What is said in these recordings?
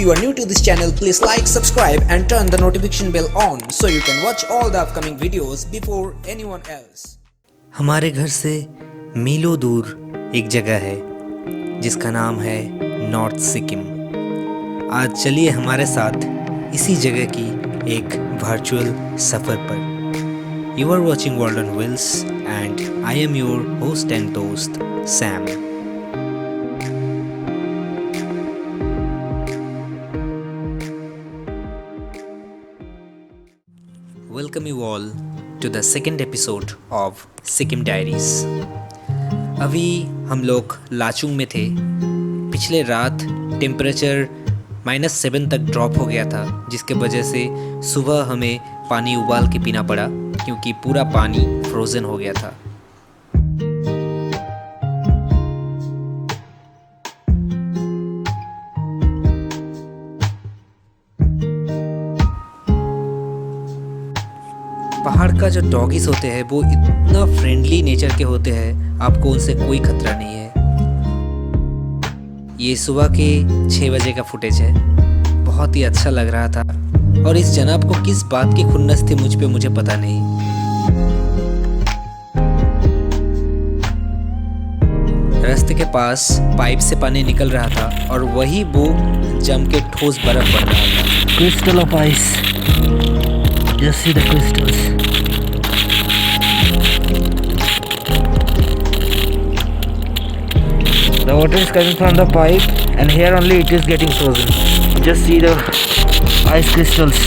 you are new to this channel, please like, subscribe and turn the notification bell on so you can watch all the upcoming videos before anyone else. हमारे घर से मीलों दूर एक जगह है जिसका नाम है नॉर्थ सिक्किम। आज चलिए हमारे साथ इसी जगह की एक वर्चुअल सफ़र पर। You are watching world on wheels and I am your host and दोस्त Sam. Welcome you all to the second episode of Sikkim diaries. अभी हम लोग लाचुंग में थे। पिछले रात टेम्परेचर -7 तक ड्रॉप हो गया था, जिसके वजह से सुबह हमें पानी उबाल के पीना पड़ा क्योंकि पूरा पानी फ्रोज़न हो गया था। पहाड़ का जो डॉगीज होते हैं वो इतना फ्रेंडली नेचर के होते हैं, आपको उनसे कोई खतरा नहीं है। ये सुबह के 6 बजे का फुटेज है। बहुत ही अच्छा लग रहा था और इस जनाब को किस बात की खुन्नस थी मुझ पे मुझे पता नहीं। रास्ते के पास पाइप से पानी निकल रहा था और वही वो जम के ठोस बर्फ बन रहा था। Crystal of ice. Just see the crystals. The water is coming from the pipe and here only it is getting frozen. Just see the ice crystals.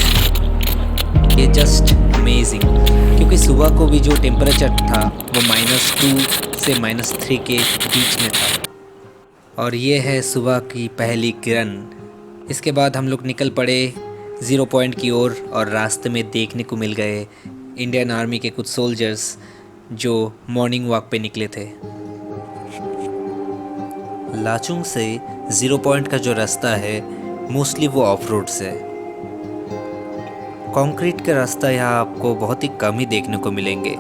ये जस्ट अमेजिंग, क्योंकि सुबह को भी जो टेम्परेचर था वो -2 से -3 के बीच में था। और ये है सुबह की पहली किरण। इसके बाद हम लोग निकल पड़े 0 पॉइंट की ओर और रास्ते में देखने को मिल गए इंडियन आर्मी के कुछ सोल्जर्स जो मॉर्निंग वॉक पे निकले थे। लाचुंग से 0 पॉइंट का जो रास्ता है मोस्टली वो ऑफ रोड से। कंक्रीट का रास्ता यहाँ आपको बहुत ही कम ही देखने को मिलेंगे।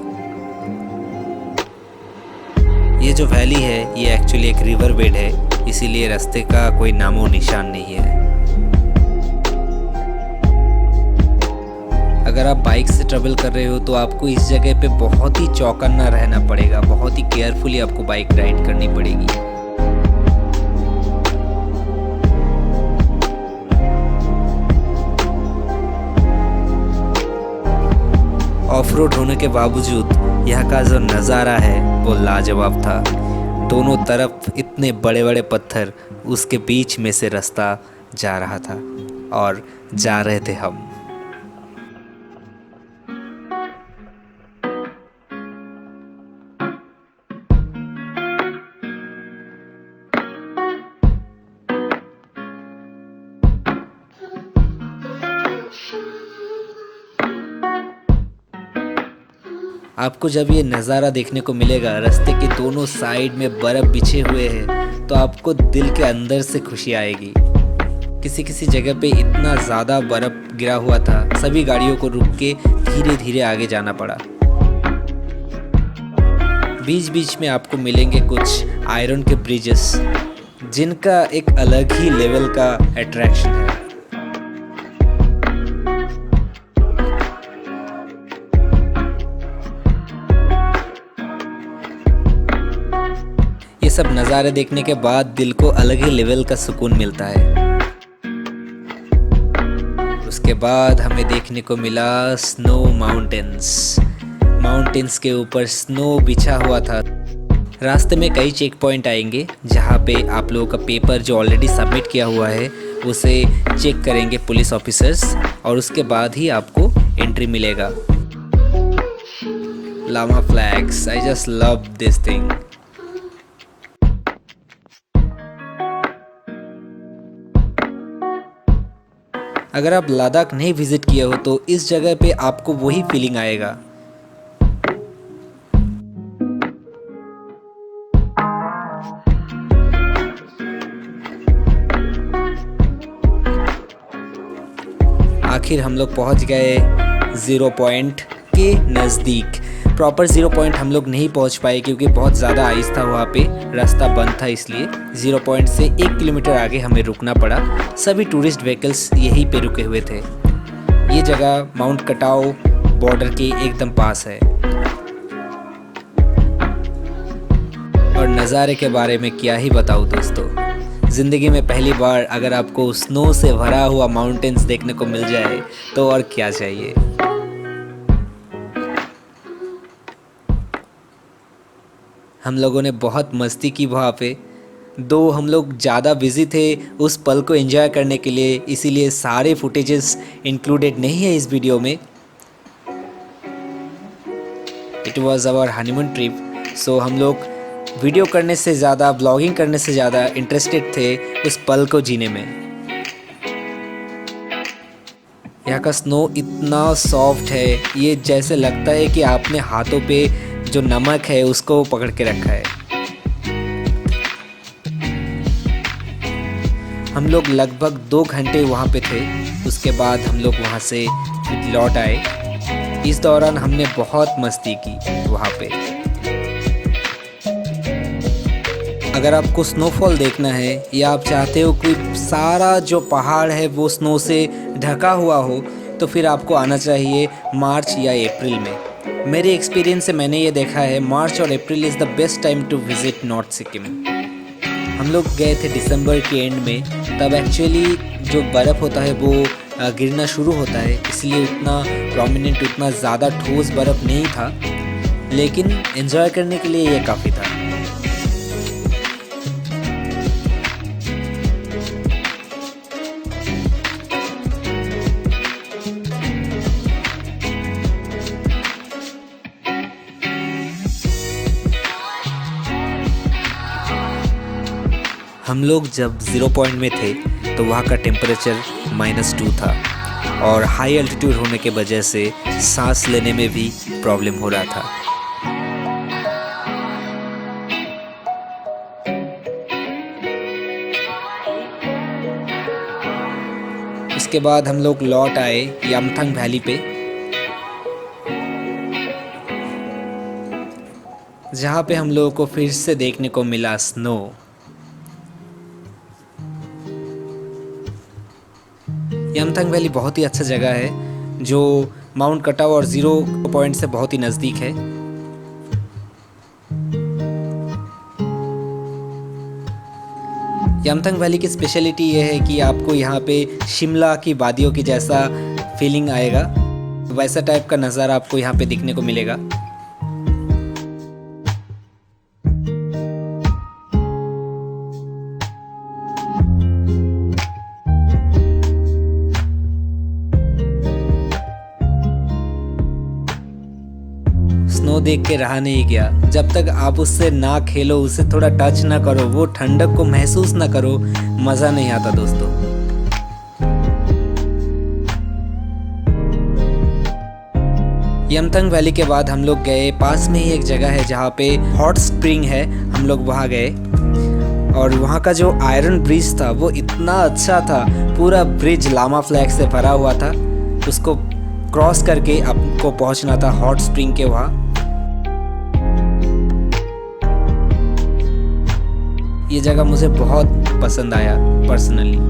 ये जो वैली है ये एक्चुअली एक रिवर बेड है, इसीलिए रास्ते का कोई नामो निशान नहीं है। अगर आप बाइक से ट्रैवल कर रहे हो तो आपको इस जगह पे बहुत ही चौकन्ना रहना पड़ेगा, बहुत ही केयरफुली आपको बाइक राइड करनी पड़ेगी। ऑफ रोड होने के बावजूद यहाँ का जो नज़ारा है वो लाजवाब था। दोनों तरफ इतने बड़े बड़े पत्थर, उसके बीच में से रास्ता जा रहा था और जा रहे थे हम। आपको जब ये नज़ारा देखने को मिलेगा, रास्ते के दोनों साइड में बर्फ़ बिछे हुए हैं, तो आपको दिल के अंदर से खुशी आएगी। किसी किसी जगह पे इतना ज़्यादा बर्फ़ गिरा हुआ था, सभी गाड़ियों को रुक के धीरे धीरे आगे जाना पड़ा। बीच बीच में आपको मिलेंगे कुछ आयरन के ब्रिजेस, जिनका एक अलग ही लेवल का अट्रैक्शन है। ये सब नज़ारे देखने के बाद दिल को अलग ही लेवल का सुकून मिलता है। उसके बाद हमें देखने को मिला स्नो माउंटेन्स के ऊपर स्नो बिछा हुआ था। रास्ते में कई चेक पॉइंट आएंगे जहाँ पे आप लोगों का पेपर जो ऑलरेडी सबमिट किया हुआ है उसे चेक करेंगे पुलिस ऑफिसर्स, और उसके बाद ही आपको एंट्री मिलेगा। Lama flags, I just love this thing. अगर आप लद्दाख नहीं विजिट किए हो तो इस जगह पे आपको वही फीलिंग आएगा। आखिर हम लोग पहुंच गए 0 पॉइंट के नज़दीक। प्रॉपर 0 पॉइंट हम लोग नहीं पहुंच पाए क्योंकि बहुत ज़्यादा आइस था वहाँ पे, रास्ता बंद था, इसलिए 0 पॉइंट से 1 किलोमीटर आगे हमें रुकना पड़ा। सभी टूरिस्ट व्हीकल्स यहीं पे रुके हुए थे। ये जगह माउंट कटाओ बॉर्डर के एकदम पास है। और नज़ारे के बारे में क्या ही बताऊँ दोस्तों, ज़िंदगी में पहली बार अगर आपको स्नो से भरा हुआ माउंटेन्स देखने को मिल जाए तो और क्या चाहिए। हम लोगों ने बहुत मस्ती की वहाँ पे, दो हम लोग ज़्यादा बिजी थे उस पल को एंजॉय करने के लिए, इसीलिए सारे फुटेजेस इंक्लूडेड नहीं है इस वीडियो में। It was our honeymoon trip, so हम लोग वीडियो करने से ज़्यादा, ब्लॉगिंग करने से ज़्यादा इंटरेस्टेड थे उस पल को जीने में। यहाँ का स्नो इतना सॉफ्ट है, ये जैसे लगता है कि आपने हाथों पे जो नमक है उसको पकड़ के रखा है। हम लोग लगभग 2 घंटे वहाँ पे थे, उसके बाद हम लोग वहाँ से लौट आए। इस दौरान हमने बहुत मस्ती की वहाँ पे। अगर आपको स्नोफॉल देखना है या आप चाहते हो कि सारा जो पहाड़ है वो स्नो से ढका हुआ हो, तो फिर आपको आना चाहिए मार्च या अप्रैल में। मेरे एक्सपीरियंस से मैंने ये देखा है मार्च और April is the best time to visit north Sikkim. हम लोग गए थे दिसंबर के एंड में, तब एक्चुअली जो बर्फ़ होता है वो गिरना शुरू होता है, इसलिए उतना प्रोमिनेंट, उतना ज़्यादा ठोस बर्फ़ नहीं था, लेकिन एंजॉय करने के लिए ये काफ़ी था। हम लोग जब 0 पॉइंट में थे तो वहाँ का टेम्परेचर -2 था और हाई एल्टीट्यूड होने के वजह से सांस लेने में भी प्रॉब्लम हो रहा था। इसके बाद हम लोग लौट आए यामथंग वैली पे, जहाँ पे हम लोगों को फिर से देखने को मिला स्नो। यामथंग वैली बहुत ही अच्छा जगह है जो माउंट कटाओ और 0 पॉइंट से बहुत ही नज़दीक है। यामथंग वैली की स्पेशलिटी ये है कि आपको यहाँ पे शिमला की वादियों की जैसा फीलिंग आएगा, वैसा टाइप का नज़ारा आपको यहाँ पे दिखने को मिलेगा। स्नो देख के रहा नहीं गया, जब तक आप उससे ना खेलो, उससे थोड़ा टच ना करो, वो ठंडक को महसूस ना करो, मज़ा नहीं आता दोस्तों। यामथंग वैली के बाद हम लोग गए, पास में ही एक जगह है जहाँ पे हॉट स्प्रिंग है, हम लोग वहाँ गए और वहाँ का जो आयरन ब्रिज था वो इतना अच्छा था, पूरा ब्रिज लामा फ्लैग से भरा हुआ था। उसको क्रॉस करके आपको पहुँचना था हॉट स्प्रिंग के वहाँ। ये जगह मुझे बहुत पसंद आया पर्सनली।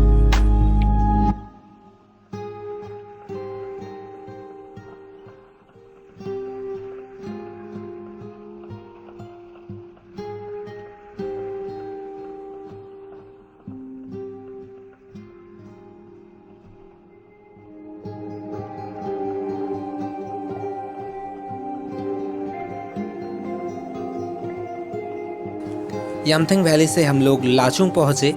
यामथंग वैली से हम लोग लाचुंग पहुँचे,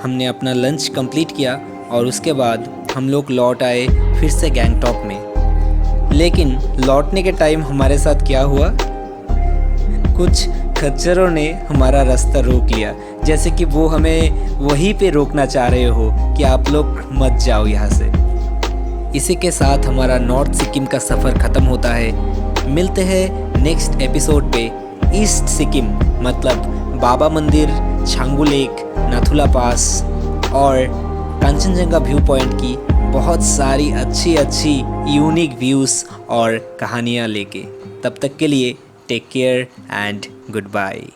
हमने अपना लंच कंप्लीट किया और उसके बाद हम लोग लौट आए फिर से गैंगटॉक में। लेकिन लौटने के टाइम हमारे साथ क्या हुआ, कुछ खच्चरों ने हमारा रास्ता रोक लिया, जैसे कि वो हमें वहीं पे रोकना चाह रहे हो कि आप लोग मत जाओ यहाँ से। इसी के साथ हमारा नॉर्थ सिक्किम का सफ़र ख़त्म होता है। मिलते हैं नेक्स्ट एपिसोड पे ईस्ट सिक्किम, मतलब बाबा मंदिर, छांगू लेक, नाथुला पास और कंचनजंगा व्यू पॉइंट की बहुत सारी अच्छी यूनिक व्यूज़ और कहानियाँ लेके। तब तक के लिए take care and good bye.